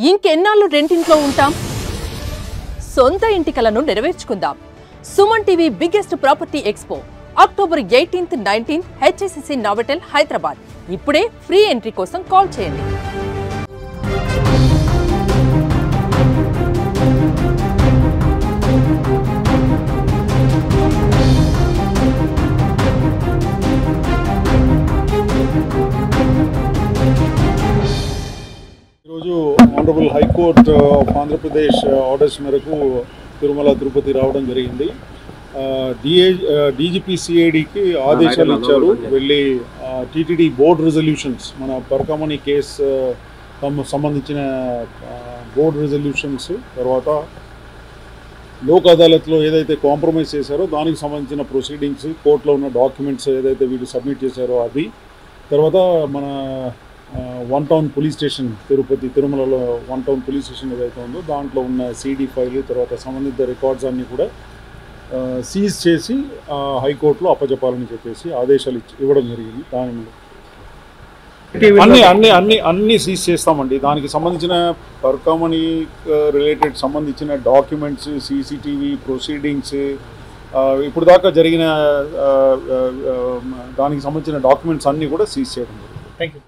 ఇంకెన్నాళ్ళు రెంటింట్లో ఉంటాం? సొంత ఇంటి కలను నెరవేర్చుకుందాం. Suman TV biggest property expo October 18th, 19th HSCC Novotel Hyderabad. ఇప్పుడే ఫ్రీ ఎంట్రీ కోసం కాల్ చేయండి. Honourable high court of Andhra Pradesh orders మేరకు తిరుమల తిరుపతి రావడం జరిగింది. డీజీపీ సిఐడికి ఆదేశాలు ఇచ్చారు. వెళ్ళి టీటీడీ బోర్డ్ రెజల్యూషన్స్, మన పరకామణి కేసు సంబంధించిన బోర్డ్ రెజల్యూషన్స్, తర్వాత లోక్ అదాలత్లో ఏదైతే కాంప్రమైజ్ చేశారో దానికి సంబంధించిన ప్రొసీడింగ్స్, కోర్టులో ఉన్న డాక్యుమెంట్స్ ఏదైతే వీళ్ళు సబ్మిట్ చేశారో అది, తర్వాత మన వన్ టౌన్ పోలీస్ స్టేషన్ తిరుమలలో వన్ టౌన్ పోలీస్ స్టేషన్ ఏదైతే ఉందో దాంట్లో ఉన్న సీడీ ఫైల్, తర్వాత సంబంధిత రికార్డ్స్ అన్నీ కూడా సీజ్ చేసి హైకోర్టులో అప్పచెప్పాలని చెప్పేసి ఆదేశాలు ఇవ్వడం జరిగింది. దాని మీద అన్నీ సీజ్ చేస్తామండి. దానికి సంబంధించిన పరకామణి రిలేటెడ్ సంబంధించిన డాక్యుమెంట్స్, సీసీటీవీ ప్రొసీడింగ్స్, ఇప్పుడు దాకా జరిగిన దానికి సంబంధించిన డాక్యుమెంట్స్ అన్నీ కూడా సీజ్ చేయడం జరిగింది. Thank you.